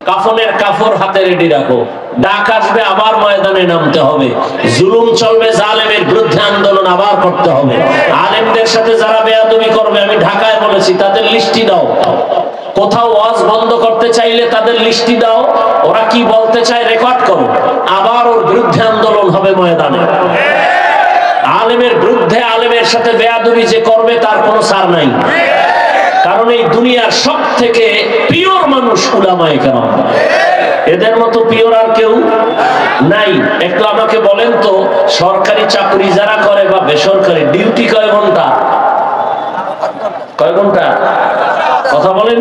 কাফনের কাপড় হাতে রেডি রাখো, ডাক আসবে আবার ময়দানে নামতে হবে, জুলুম চলবে, জালেমের বিরুদ্ধে আন্দোলন আবার করতে হবে। আলেমদের সাথে যারা বেয়াদবি করবে, আমি ঢাকায় বলেছি, তাদের লিস্টি দাও। কোথাও ওয়াজ বন্ধ করতে চাইলে তাদের লিস্টি দাও, ওরা কি বলতে চায় রেকর্ড করো, আবার ওর বিরুদ্ধে আন্দোলন হবে ময়দানে। আলেমের বিরুদ্ধে, আলেমের সাথে বেয়াদবি যে করবে তার কোনো ছাড় নাই। কারণ এই দুনিয়ার সব থেকে পিওর মানুষ উলামায়ে কেরাম, এদের মতো পিওর আর কেউ নাই। একটু আমাকে বলেন তো, সরকারি চাকরি যারা করে বা বেসরকারি, ডিউটি কয় ঘন্টা? কয় ঘন্টা? কথা বলেন।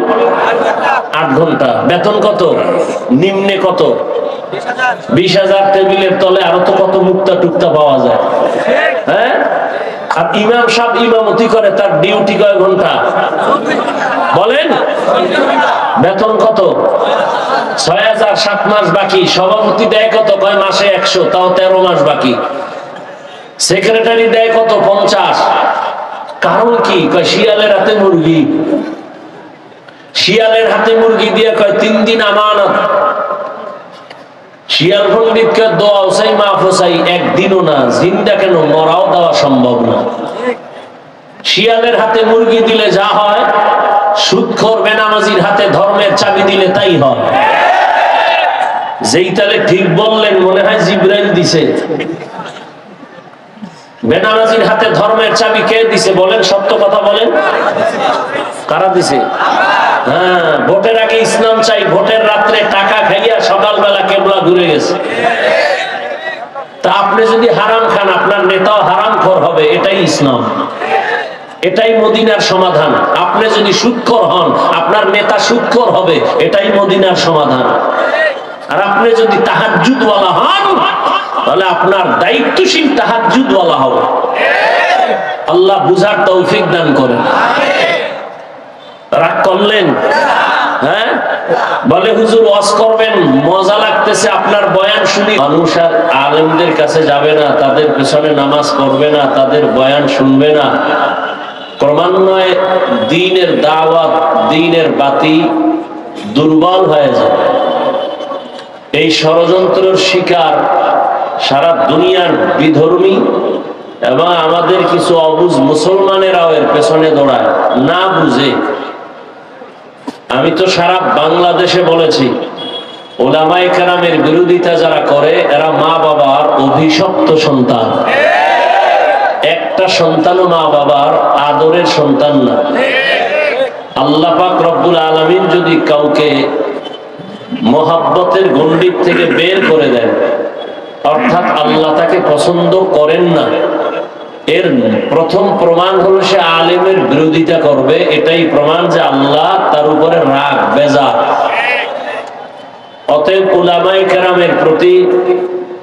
8 ঘন্টা। বেতন কত? নিম্নে কত? 20,000। টেবিলের তলে আরো তো কত মুক্তা টুকতা পাওয়া যায়। হ্যাঁ, আর ইমাম সাহেব ইমামতি করে, তার ডিউটি কয় ঘন্টা বলেন? বেতন কত? 6,000। 7 মাস বাকি। সভাপতি দেয় কত? কয় মাসে 100, তাও 13 মাস বাকি। সেক্রেটারি দেয় কত? 50। কারণ কি? কয় শিয়ালের হাতে মুরগি। শিয়ালের হাতে মুরগি দিয়ে কয় 3 দিন আমানত। শিয়াল পণ্ডিতকে দোয়া চাই, মাফ চাই, একদিনও না, জিন্দা কেন, মরাও দেওয়া সম্ভব না। শিয়ালের হাতে মুরগি দিলে যা হয়, সুদখোর বেনামাজির হাতে ধর্মের চাবি দিলে তাই হয়। যেই তালে ঠিক বললেন, মনে হয় জিবরাইল দিছে। বেনামাজির হাতে ধর্মের চাবি কে দিছে বলেন? সত্য কথা বলেন, কারা দিছে? হ্যাঁ, ভোটের আগে ইসলাম চাই, ভোটের রাত্রে টাকা খাইয়া সকালবেলা কেবলা ঘুরে গেছে। তা আপনি যদি হারাম খান, আপনার নেতাও হারামখোর হবে, এটাই ইসলাম, এটাই মদিনার সমাধান। আপনি যদি সুদখোর হন, আপনার নেতা সুদখোর হবে, এটাই মদিনার সমাধান। আর আপনি যদি তাহাজ্জুদওয়ালা হন, তাহলে আপনার দায়িত্বশীল তাহাজ্জুদওয়ালা হবে। আল্লাহ বুঝার তৌফিক দান করেন। রাগ করলেন? হ্যাঁ, বলে হুজুর ওয়াজ করবেন, মজা লাগতেছে আপনার বয়ান শুনি। মানুষ আর আলেমদের কাছে যাবে না, তাদের পেছনে নামাজ পড়বে না, তাদের বয়ান শুনবে না। ক্রমান্বয়ে দ্বীনের দাওয়াত, দ্বীনের বাতি দুর্বল হয়ে যায়। এই ষড়যন্ত্রের শিকার সারা দুনিয়ার বিধর্মী এবং আমাদের কিছু অবুঝ মুসলমানেরাও এর পেছনে দৌড়ায়, না বুঝে। আমি তো সারা বাংলাদেশে বলেছি, উলামায়ে কেরামের বিরোধিতা যারা করে, এরা মা বাবার অভিশপ্ত সন্তান। একটা সন্তানও মা বাবার আদরের সন্তান না। আল্লাহ পাক রব্বুল আলামিন যদি কাউকে মোহাব্বতের গণ্ডির থেকে বের করে দেন, অর্থাৎ আল্লাহ তাকে পছন্দ করেন না, এর প্রথম প্রমাণ হলো সে আলেমের বিরোধিতা করবে। এটাই প্রমাণ যে আল্লাহ তার উপরে রাগ, বেজার। অতএব উলামায়ে কেরামের প্রতি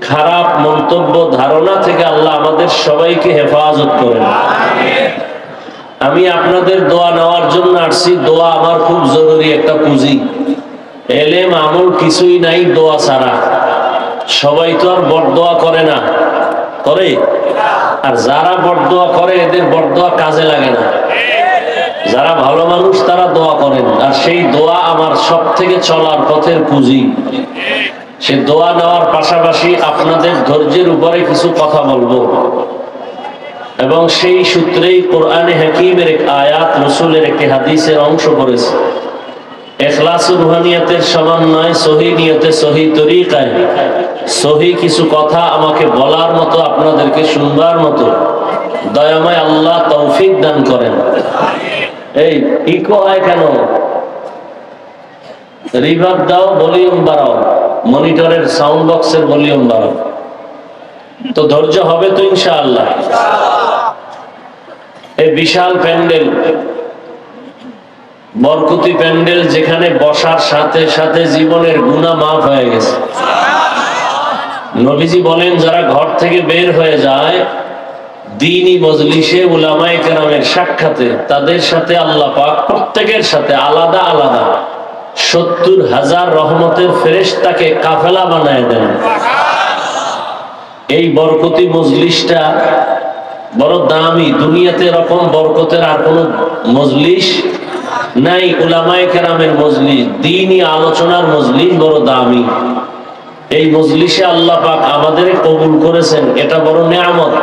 খারাপ মন্তব্য, ধারণা থেকে আল্লাহ আমাদের সবাইকে হেফাজত করেন। আমি আপনাদের দোয়া নেওয়ার জন্য আসছি। দোয়া আমার খুব জরুরি একটা পুঁজি। এলেম আমল কিছুই নাই দোয়া ছাড়া। সবাই তো আর বরদোয়া করে না, করে? আর যারা বরদোয়া করে, এদের বরদোয়া কাজে লাগে না। যারা ভালো মানুষ তারা দোয়া করেন, আর সেই দোয়া আমার সব থেকে চলার পথের পুঁজি। সে দোয়া নেওয়ার পাশাপাশি আপনাদের ধৈর্যের উপরে কিছু কথা বলবো, এবং সেই সূত্রেই কোরআনে হাকিমের এক আয়াত, রাসূলের একটি হাদিসের অংশ করেছে। ইখলাস ও রুহানিয়াতের সমন্বয়, সহি নিয়তে, সহি তরিকায় সহি কিছু কথা আমাকে বলার মতো, আপনাদেরকে শুনবার মতো দয়াময় আল্লাহ তৌফিক দান করেন। এই ইকো হয় কেন? রিভার্ব দাও, ভলিউম বাড়াও, মনিটরের সাউন্ড বক্সের ভলিউম বাড়াও। তো ধৈর্য হবে তো ইনশাআল্লাহ। এই বিশাল প্যান্ডেল, বরকতি প্যান্ডেল, যেখানে বসার সাথে সাথে জীবনের গুনাহ মাফ হয়ে গেছে। নবীজি বলেন, যারা ঘর থেকে বের হয়ে যায় দ্বীনি মজলিসে, উলামায়ে কেরামের সাক্ষাতে, তাদের সাথে আল্লাহ পাক প্রত্যেকের সাথে আলাদা আলাদা 70,000 রহমতের ফেরেশতাকে কাফেলা বানায় দেন। এই বরকতি মজলিসটা বড় দামি। দুনিয়াতে এরকম বরকতের আর কোন মজলিস নাই উলামায়ে কেরামের মজলিস, দ্বীনি আলোচনার মজলিস বড় দামি। এই মজলিসে আল্লাহ পাক আমাদের কবুল করেছেন, এটা বড় নিয়ামত।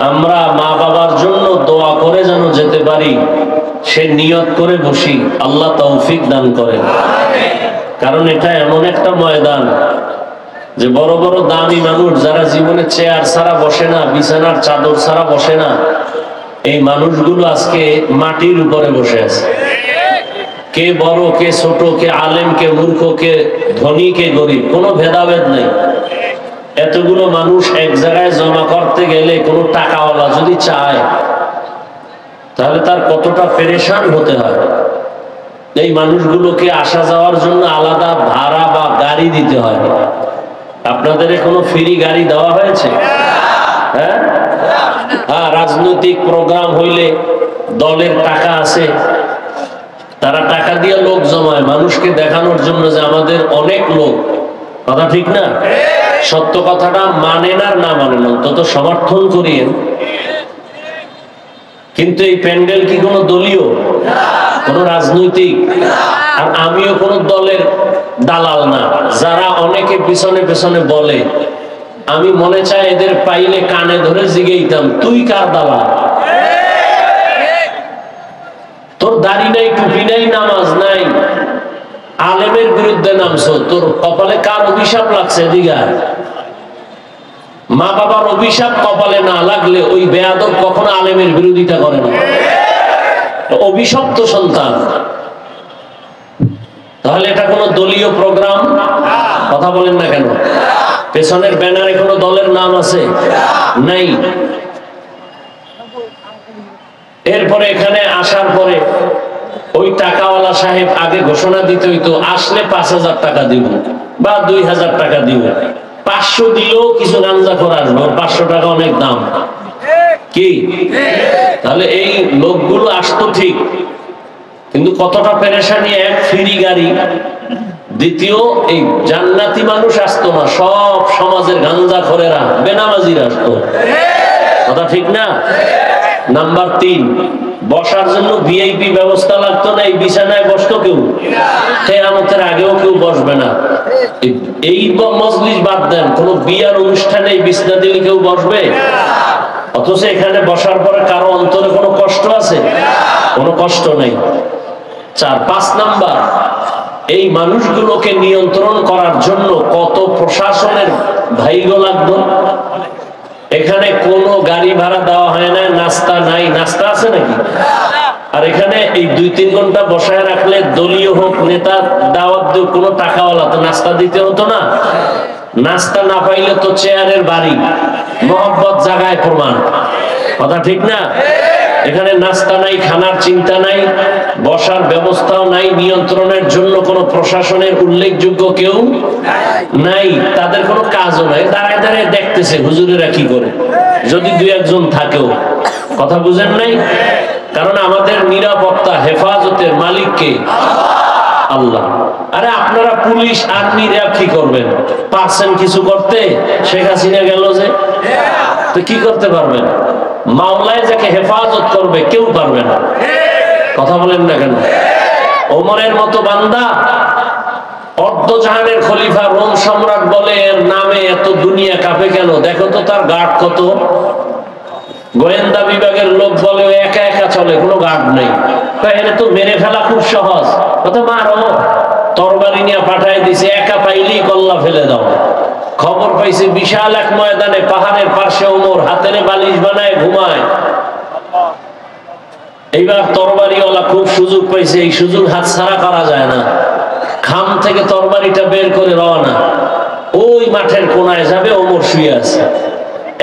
আমরা মা বাবার জন্য দোয়া করে যেন যেতে পারি, সে নিয়ত করে বসি, আল্লাহ তৌফিক দান করেন। কারণ এটা এমন একটা ময়দান যে বড় বড় দামি মানুষ যারা জীবনে চেয়ার ছাড়া বসে না, বিছানার চাদর ছাড়া বসে না, এই মানুষগুলো আজকে মাটির উপরে বসে আছে। কে বড়, কে ছোট, কে আলেম, কে মূর্খ, কে ধনী, কে গরিব, কোনো ভেদাভেদ নেই। এতগুলো মানুষ এক জায়গায় জমা করতে গেলে কোনো টাকাওয়ালা যদি চায় তাহলে তার কতটা পেরেশান হতে হয়। এই মানুষগুলোকে আসা যাওয়ার জন্য আলাদা ভাড়া বা গাড়ি দিতে হয়। আপনাদের কোনো ফ্রি গাড়ি দেওয়া হয়েছে? হ্যাঁ, রাজনৈতিক প্রোগ্রাম হইলে দলের টাকা আছে, তারা টাকা দিয়ে লোক জমায় মানুষকে দেখানোর জন্য যে আমাদের অনেক লোক। কথা ঠিক না? সত্য কথাটা মানেন আর না মানেন, অন্তত সমর্থন করিয়েন। কিন্তু এই প্যান্ডেল কি কোনো দলীয়, কোন রাজনৈতিক? আর আমিও কোন দলের দালাল না। যারা অনেকে পিছনে পিছনে বলে, আমি মনে চাই এদের পাইলে কানে ধরে জিগেইতাম, তুই কার দালাল? তোর দাড়ি নাই, টুপি নাই, নামাজ নাই, আলেমের বিরুদ্ধে নামছো, তোর কপালে কার অভিশাপ লাগছে? দিঘা মা বাবার অভিশাপ কপালে না লাগলে ওই বেয়াদব কখনো আলেমের বিরোধিতা করে না, অভিশপ্ত সন্তান। তাহলে এটা কোনো দলীয় প্রোগ্রাম? কথা বলেন না কেন? পেছনের ব্যানারে কোনো দলের নাম আছে? নাই। এরপরে এখানে আসার পরে ওই টাকাওয়ালা সাহেব আগে ঘোষণা দিতে হইতো, আসলে 5,000 টাকা দিব বা 2,000 টাকা দিব। 500 দিলেও কিছু গাঞ্জা করে আসবো, 500 টাকা অনেক দাম। কি তাহলে এই লোকগুলো আসতো ঠিক, কিন্তু কতটা পেরেশানি! এক, ফ্রি গাড়ি। দ্বিতীয়, এই জান্নাতি মানুষ আসতো না, সব সমাজের গাঞ্জা খোরেরা, বেনামাজিরা আসতো। কথা ঠিক না? নাম্বার 3, বসার জন্য ভিআইপি ব্যবস্থা লাগতো না। এই বিছানায় বসতো কেউ? কিয়ামতের আগেও কেউ বসবে না। এই মজলিস বাদ দেন, কোন বিয়ার অনুষ্ঠানে এই বিছানা দিলে কেউ বসবে? অথচ এখানে বসার পরে কারো অন্তরে কোনো কষ্ট আছে? কোনো কষ্ট নেই। 4, 5 নাম্বার, এই মানুষগুলোকে নিয়ন্ত্রণ করার জন্য কত প্রশাসনের ভাইগো লাগতো। এখানে কোনো গাড়ি ভাড়া দেওয়া হয় না, নাস্তা নাই। নাস্তা আছে নাকি? আর এখানে এই 2-3 ঘন্টা বসায় রাখলে দলীয় হোক, নেতা দাওয়াত দিয়ে কোনো টাকাওয়ালা তো নাস্তা দিতে হতো না। নাস্তা না পাইলে তো চেয়ারের বাড়ি, মহব্বত জাগায় প্রমাণ। কথা ঠিক না? এখানে নাস্তা নাই, খানার চিন্তা নাই, বসার ব্যবস্থাও নাই, নিয়ন্ত্রণের জন্য কোনো প্রশাসনের উল্লেখযোগ্য কেউ নাই, তাদের কোনো কাজও নাই। দাঁড়ায় দাঁড়ায় দেখতেছে হুজুরেরা কি করে, যদি 2-1 থাকেও। কথা বুঝেন নাই? কারণ আমাদের নিরাপত্তা হেফাজতের মালিক কে? আল্লাহ। আরে আপনারা পুলিশ আর্মি র্যাব কি করবেন? পারছেন কিছু করতে? শেখ হাসিনা গেল যে, তো কি করতে পারবেন? মাওলায় যাকে হেফাজত করবে কেউ পারবে না। কথা বলেন না কেন? ওমরের মতো বান্দা, অর্ধজাহানের খলিফা, রোম সম্রাট বলে, এর নামে এত দুনিয়া কাঁপে কেন? দেখো তো তার গার্ড কত। গোয়েন্দা বিভাগের লোক বলে একা একা চলে, কোনো গার্ড নেই। এর তো মেরে ফেলা খুব সহজ। কথা মারো, তরবারি নিয়ে পাঠাই দিছে, একা পাইলেই কল্লা ফেলে দাও। খবর পাইছে বিশাল এক ময়দানে, পাহাড়ের পাশে ওমর হাতের বালিশ বানায় ঘুমায়। এইবার তরবারিওয়ালা খুব সুযোগ পাইছে, এই সুযোগ হাতছাড়া করা যায় না। খাম থেকে তরবারিটা বের করে রওনা, ওই মাঠের কোনায় যাবে। ওমর শুয়ে আছে,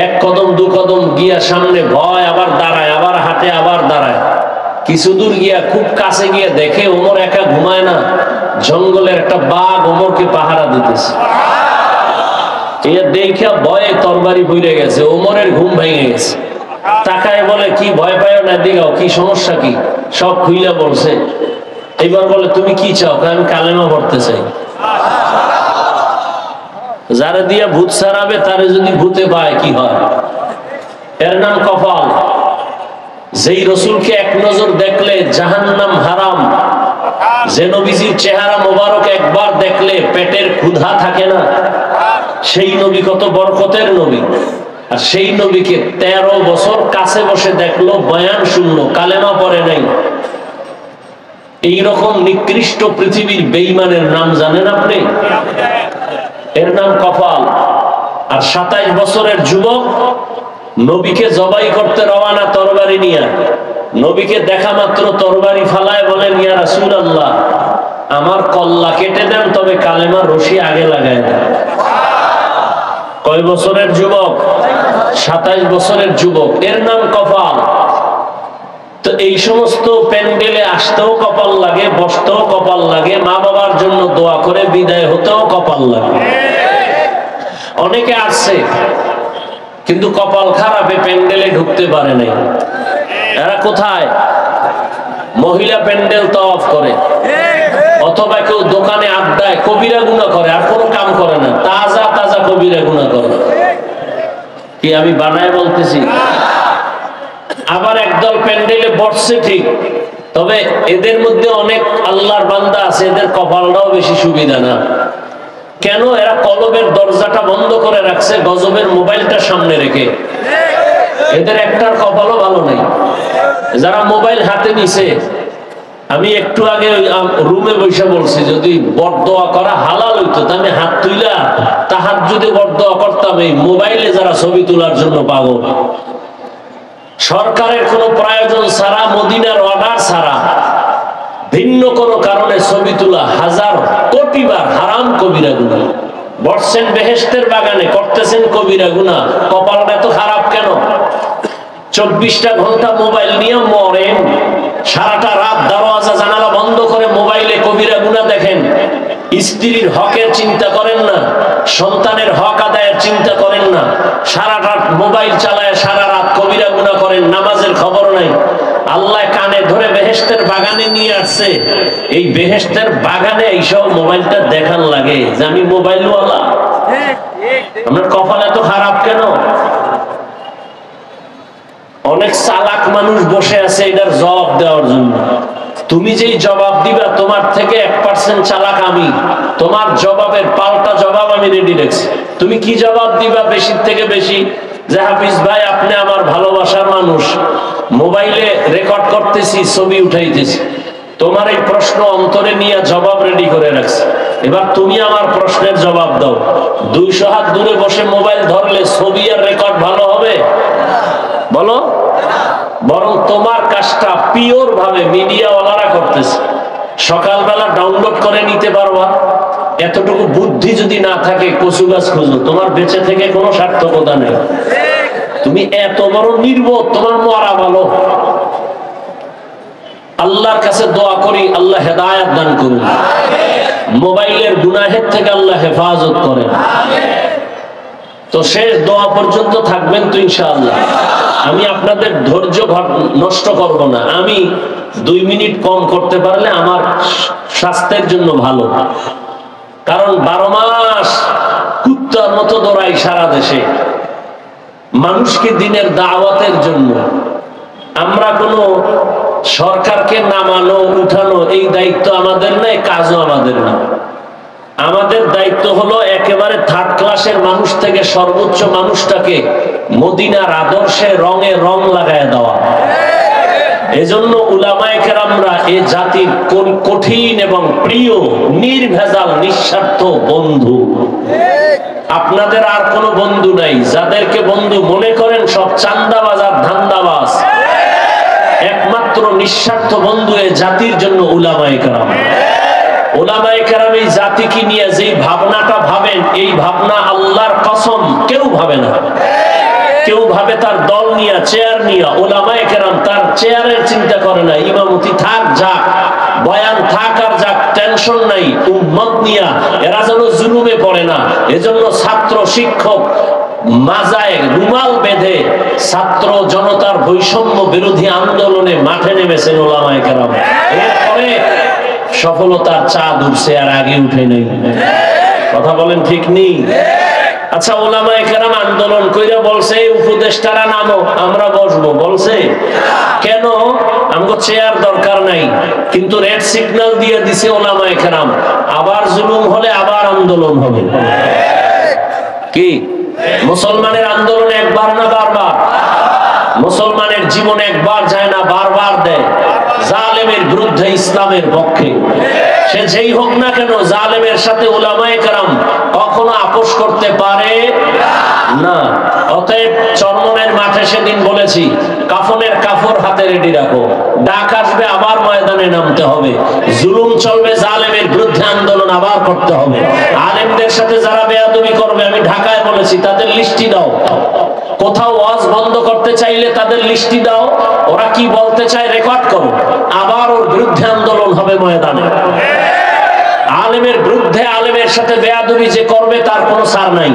1 কদম 2 কদম গিয়া সামনে ভয়, আবার দাঁড়ায়, আবার হাঁটে, আবার দাঁড়ায়। কিছু দূর গিয়া খুব কাছে গিয়ে দেখে ওমর একা ঘুমায় না, জঙ্গলের একটা বাঘ ওমরকে পাহারা দিতেছে। দেখে ভয়ে তরবারি বইরে গেছে, ওমরের ঘুম ভেঙে গেছে। তাকায় বলে, কি ভয় পায় না? দিগাও, কি সমস্যা কি? সব খুইলা বলছে। এবার বলে, তুমি কি চাও? আমি কালেমা পড়তে চাই। যারা দিয়া ভূত সারাবে, তারে যদি ভূতে পায় কি হয়? এর নাম কপাল। যেই রসুলকে এক নজর দেখলে জাহান্নাম হারাম, যে নবীজির চেহারা মোবারক একবার দেখলে পেটের ক্ষুধা থাকে না, সেই নবী কত বরকতের নবী। আর সেই নবীকে 13 বছর কাছে বসে দেখলো, বয়ান শুনলো, কালেমা পড়ে নাই। এইরকম নিকৃষ্ট পৃথিবীর বেঈমানের নাম জানেন আপনি? এর নাম কপাল। আর 27 বছরের যুবক নবীকে জবাই করতে রওনা তরবারি নিয়ে, নবীকে দেখা মাত্র তরবারি ফালায় বলেন, ইয়া রাসূলুল্লাহ, আমার কল্লা কেটে দেন, তবে কালেমার রশি আগে লাগায় দেন। কয় বছরের যুবক? 27 বছরের যুবক। এর নাম কপাল। তো এই সমস্ত প্যান্ডেলে আসতেও কপাল লাগে, বসতেও কপাল লাগে, মা বাবার জন্য দোয়া করে বিদায় হতেও কপাল লাগে। অনেকে আসছে কিন্তু কপাল খারাপে প্যান্ডেলে ঢুকতে পারে নাই। এরা কোথায়? মহিলা প্যান্ডেল তাওয়াফ করে, অথবা কেউ দোকানে আড্ডায় কবিরা গুনাহ করে, আর কোনো কাম করে না, তাজা তাজা কবিরা গুনাহ করে। কি আমি বানায় বলতেছি? আবার একদল প্যান্ডেলে বসছে ঠিক, তবে এদের মধ্যে অনেক আল্লাহর বান্দা আছে, এদের কপালটাও বেশি সুবিধা না। কেন? এরা কলবের দরজাটা বন্ধ করে রাখছে, গজবের মোবাইলটা সামনে রেখে। এদের একটার কপালও ভালো নেই। যারা মোবাইল হাতে নিছে, আমি একটু আগে রুমে বসে বলছি, যদি বরদোয়া করা হালাল হইতো তা আমি হাত তুইলা তাহাজ্জুদে বরদোয়া করতাম। এই মোবাইলে যারা ছবি তোলার জন্য পাগল, সরকারের কোনো প্রয়োজন ছাড়া, মদিনার অর্ডার ছাড়া, ভিন্ন কোনো কারণে ছবি তোলা হাজার কোটি বার হারাম, কবিরা গুনাহ। বসছেন বেহেশতের বাগানে, করতেছেন কবিরা গুনাহ। কপালটা এত খারাপ কেন? 24টা ঘন্টা মোবাইল নিয়ে মরেন, সারাটা রাত দরওয়াজা জানালা বন্ধ করে মোবাইলে কবিরা গুনাহ দেখেন। স্ত্রীর হকের চিন্তা করেন না, সন্তানের হক আদায়ের চিন্তা করেন না, সারা রাত মোবাইল চালায় সারা রাত কবিরা গুনাহ করেন, নামাজের খবর নাই। আল্লাহ কানে ধরে বেহেশতের বাগানে নিয়ে আসছে, এই বেহেশতের বাগানে এইসব মোবাইলটা দেখান লাগে যে আমি মোবাইলওয়ালা। আপনার কপাল এত খারাপ কেন? অনেক চালাক মানুষ বসে আছে এটার জবাব দেওয়ার জন্য। তুমি যেই জবাব দিবা, তোমার থেকে 1% চালাক আমি। তোমার জবাবের পাল্টা জবাব আমি রেডি রাখছি। তুমি কি জবাব দিবা বেশি থেকে বেশি? যে হাফিজ ভাই, আপনি আমার ভালোবাসার মানুষ, মোবাইলে রেকর্ড করতেছি, ছবি উঠাইতেছি, তোমার এই প্রশ্ন অন্তরে নিয়ে জবাব রেডি করে রাখছি। এবার তুমি আমার প্রশ্নের জবাব দাও। 200 হাত দূরে বসে মোবাইল ধরলে ছবি আর রেকর্ড ভালো হবে? বলো। বরং তোমার কাজটা পিওর ভাবে মিডিয়াওয়ালারা করতেছে। সকালবেলা ডাউনলোড করে নিতে পারবা, এতটুকু বুদ্ধি যদি না থাকে কচু গাছ খুঁজো, তোমার বেঁচে থেকে কোনো সার্থকতা নেই। তুমি এত বড় নির্বোধ, তোমার মরা ভালো। আল্লাহর কাছে দোয়া করি, আল্লাহ হেদায়েত দান করুন, মোবাইলের গুনাহের থেকে আল্লাহ হেফাজত করেন। তো শেষ দোয়া পর্যন্ত থাকবেন তো ইনশাআল্লাহ। আমি আপনাদের ধৈর্য নষ্ট করব না। আমি 2 মিনিট কম করতে পারলে আমার স্বাস্থ্যের জন্য ভালো। কারণ 12 মাস কুত্তার মতো দৌড়াই সারা দেশে মানুষকে দিনের দাওয়াতের জন্য। আমরা কোনো সরকারকে নামানো উঠানো এই দায়িত্ব আমাদের নাই, কাজও আমাদের না। আমাদের দায়িত্ব হলো একেবারে 3rd ক্লাসের মানুষ থেকে সর্বোচ্চ মানুষটাকে মদিনার আদর্শে রঙে রং লাগায় দেওয়া। এজন্য উলামায়ে কেরামরা এ জাতির কঠিন এবং প্রিয়, নির্ভেজাল, নিঃস্বার্থ বন্ধু। আপনাদের আর কোনো বন্ধু নাই। যাদেরকে বন্ধু মনে করেন সব চান্দাবাজ আর ধান্দাবাজ। একমাত্র নিঃস্বার্থ বন্ধু এ জাতির জন্য উলামায়ে কেরাম। উলামায়ে কেরাম এই জাতিকে নিয়ে যেই ভাবনাটা ভাবেন, এই ভাবনা আল্লাহর কসম কেউ ভাবে না। কেউ ভাবে তার দল নিয়ে, চেয়ার নিয়ে। উলামায়ে কেরাম তার চেয়ারের চিন্তা করে না। ইমামতি থাক যাক, বয়ান থাক আর যাক, টেনশন নাই। উম্মত নিয়ে এরা যেন জুলুমে পড়ে না, এজন্য ছাত্র শিক্ষক মাজায় রুমাল বেঁধে ছাত্র জনতার বৈষম্য বিরোধী আন্দোলনে মাঠে নেমেছেন উলামায়ে কেরাম। এরপরে সফলতার চাঁদ উঠছে, আর আগে উঠে নেই। কথা বলেন ঠিক নেই? আচ্ছা, ওলামায়ে কেরাম আন্দোলন কইরা বলছে উপদেষ্টারা নামো, আমরা বসবো, বলছে? কেন? আমগো চেয়ার দরকার নাই, কিন্তু রেড সিগন্যাল দিয়ে দিছে ওলামায়ে কেরাম, আবার জুলুম হলে আবার আন্দোলন হবে। কি মুসলমানের আন্দোলন একবার না বারবার? মুসলমানের জীবন একবার যায় না, বারবার দেয়। জালেমের বিরুদ্ধে ইসলামের পক্ষে সে যেই হোক না কেন, জালেমের সাথে উলামায়ে কেরাম কখনো আপোষ করতে পারে না। অতএব চরমনের মাঠে সেদিন বলেছি, কাফনের কাফর হাতে রেডি রাখো, ডাক আসবে আবার ময়দানে নামতে হবে, জুলুম চলবে, জালেমের বিরুদ্ধে আন্দোলন আবার করতে হবে। আলেমদের সাথে যারা বেয়াদবি করবে, আমি ঢাকায় বলেছি, তাদের লিস্টি দাও। কোথাও ওয়াজ বন্ধ করতে চাইলে তাদের লিস্টি দাও, ওরা কি বলতে চায় রেকর্ড করো, আবার ওর বিরুদ্ধে আন্দোলন হবে ময়দানে। আলেমের বিরুদ্ধে, আলেমের সাথে বেয়াদবি যে করবে তার কোনো ছাড় নাই,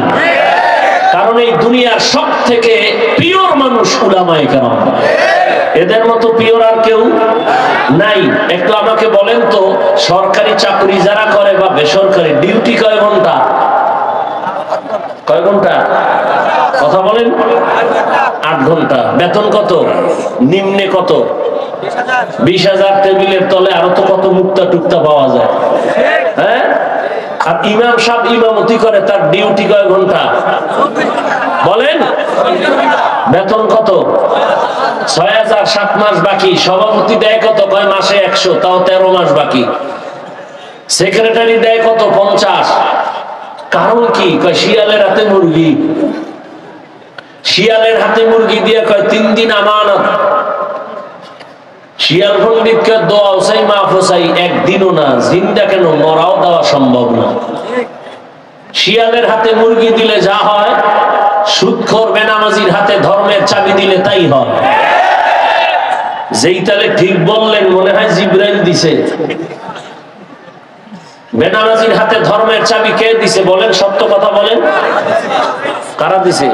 কারণ এই দুনিয়ার সব থেকে পিওর মানুষ উলামায়ে কেরাম। এদের মতো পিওর আর কেউ নাই। একটু আমাকে বলেন তো, সরকারি চাকরি যারা করে বা বেসরকারি, ডিউটি কয় ঘন্টা? কয় ঘন্টা? কথা বলেন। 8 ঘন্টা। বেতন কত? নিম্নে কত? 20,000। টেবিলের তলে আরো তো কত মুক্তা টুক্তা পাওয়া যায়। হ্যাঁ, আর ইমাম সাহেব ইমামতি করে, তার ডিউটি কয় ঘন্টা বলেন? বেতন কত? 6,000। 7 মাস বাকি। সভাপতি দেয় কত? কয় মাসে 100, তাও 13 মাস বাকি। সেক্রেটারি দেয় কত? 50। কারণ কি? কয় শিয়ালের হাতে মুরগি। শিয়ালের হাতে মুরগি দিয়ে কয় 3 দিন আমানত। শিয়াল পণ্ডিতকে দোয়া চাই, মাফ চাই, একদিনও না, জিন্দা কেন, মরাও দেওয়া সম্ভব না। শিয়ালের হাতে মুরগি দিলে যা হয়, সুদখোর বেনামাজির হাতে ধর্মের চাবি দিলে তাই হয়। যেই তালে ঠিক বললেন, মনে হয় জিবরাইল দিছে। বেনামাজির হাতে ধর্মের চাবি কে দিছে বলেন? সত্য কথা বলেন, কারা দিছে?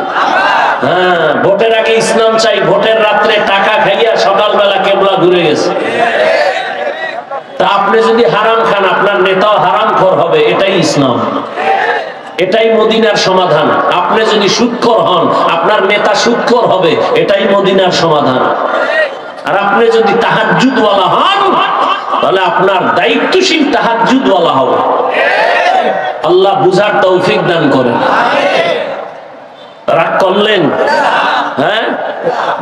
হ্যাঁ, ভোটের আগে ইসলাম চাই, ভোটের রাত্রে টাকা খাইয়া সকালবেলা কেবলা ঘুরে গেছে। তা আপনি যদি হারাম খান, আপনার নেতাও হারামখোর হবে, এটাই ইসলাম, এটাই মদিনার সমাধান। আপনি যদি সুদখোর হন, আপনার নেতা সুদখোর হবে, এটাই মদিনার সমাধান। আর আপনি যদি তাহাজ্জুদওয়ালা হন, তাহলে আপনার দায়িত্বশীল তাহাজ্জুদওয়ালা হবে। আল্লাহ বুঝার তৌফিক দান করেন। রাগ করলেন? হ্যাঁ,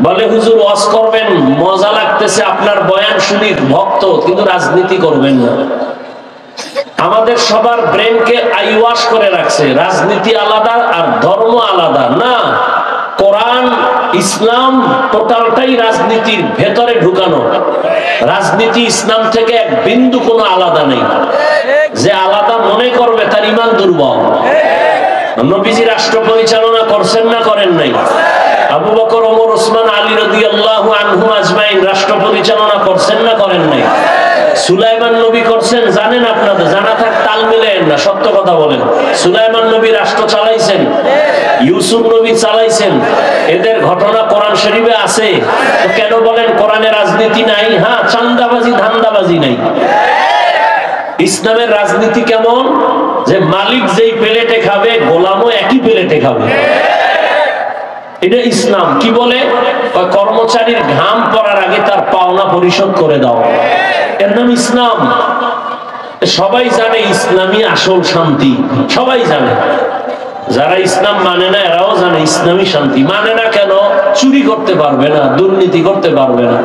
বলে হুজুর ওয়াজ করবেন, মজা লাগতেছে আপনার বয়ান শুনি, ভক্ত, কিন্তু রাজনীতি করবেন না। আমাদের সবার ব্রেনকে আইওয়াশ করে রাখছে, রাজনীতি আলাদা আর ধর্ম আলাদা না। কোরআন ইসলাম টোটালটাই রাজনীতির ভেতরে ঢুকানো। রাজনীতি ইসলাম থেকে এক বিন্দু কোনো আলাদা নেই। যে আলাদা মনে করবে তার ঈমান দুর্বল। নবীজি রাষ্ট্র পরিচালনা করছেন না করেন নাই? আবু বকর, ওমর, ওসমান, আলী রাদিয়াল্লাহু আনহুম আজমাইন রাষ্ট্র পরিচালনা করছেন না করেন নাই? সুলাইমান নবী করছেন, জানেন আপনাদের? জানা থাক তাল মিলেন না, সত্য কথা বলেন। সুলাইমান নবী রাষ্ট্র চালাইছেন, ইউসুফ নবী চালাইছেন, এদের ঘটনা কোরআন শরীফে আছে। তো কেন বলেন কোরআনে রাজনীতি নাই? হ্যাঁ, চান্দাবাজি ধান্দাবাজি নাই। ইসলামের রাজনীতি কেমন? যে মালিক যেই প্লেটে খাবে, গোলামও একই প্লেটে খাবে। এটা ইসলাম। কি বলে? কর্মচারীর ঘাম পড়ার আগে তার পাওনা পরিশোধ করে দাও, এর নাম ইসলাম। সবাই জানে ইসলামী আসল শান্তি, সবাই জানে। যারা ইসলাম মানে না, এরাও জানে ইসলামী শান্তি। মানে না কেন? চুরি করতে পারবে না, দুর্নীতি করতে পারবে না,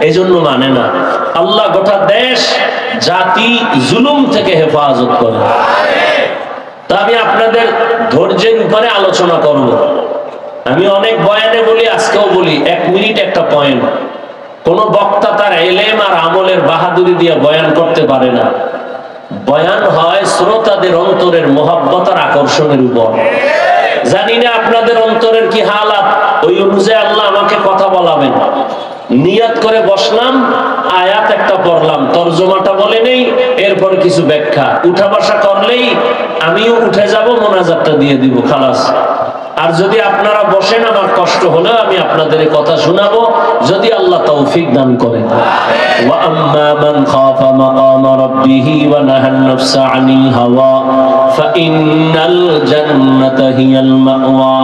এই জন্য মানে না। আল্লাহ গোটা দেশ জাতি জুলুম থেকে হেফাজত করে। তা আমি আপনাদের ধৈর্যের উপরে আলোচনা করব। আমি অনেক বয়ানে বলি, আজকেও বলি, 1 মিনিট একটা পয়েন্ট। কোন বক্তা তার ইলম আর আমলের বাহাদুরি দিয়ে বয়ান করতে পারে না। বয়ান হয় শ্রোতাদের অন্তরের মহব্বত আর আকর্ষণের উপর। জানি না আপনাদের অন্তরের কি হালাত, ওই অনুযায়ী আল্লাহ আমাকে কথা বলাবেন। নিয়ত করে বসলাম, আয়াত একটা পড়লাম, তরজমাটা বলে নেই, এরপর কিছু ব্যাখ্যা। উঠা বসা করলেই আমিও উঠে যাব, মোনাজাতটা দিয়ে দিব, খালাস। আর যদি আপনারা বসেন আমার কষ্ট হলে আমি আপনাদের কথা শোনাবো, যদি আল্লাহ তৌফিক দান করেন। ওয়া আম্মা মান খাফা মাকাম রাব্বিহি ওয়া নাহান নাফসা আনিল হাওয়া ফাইন্নাল জান্নাতা হিয়াল মাওয়া।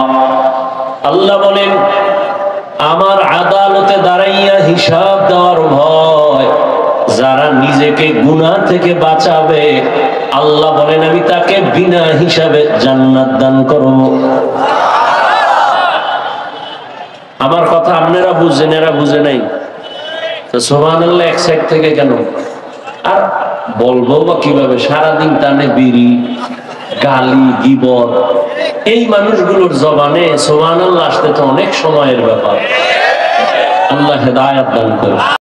আল্লাহ বলেন, আমার আদালতে দাঁড়াইয়া হিসাব দেওয়ার ভয় যারা নিজেকে গুনাহ থেকে বাঁচাবে, আল্লাহ বলেন আমি তাকে বিনা হিসাবে জান্নাত দান করব। আমার কথা আপনারা বুঝেন, এরা বুঝে নাই তো সুবহানাল্লাহ এক সাইড থেকে কেন? আর বলবো বা কিভাবে? সারাদিন টানে বিড়ি, গালি, গীবত, এই মানুষগুলোর জবানে সুবহানাল্লাহ আসতে তো অনেক সময়ের ব্যাপার। আল্লাহ হেদায়েত দান করুন।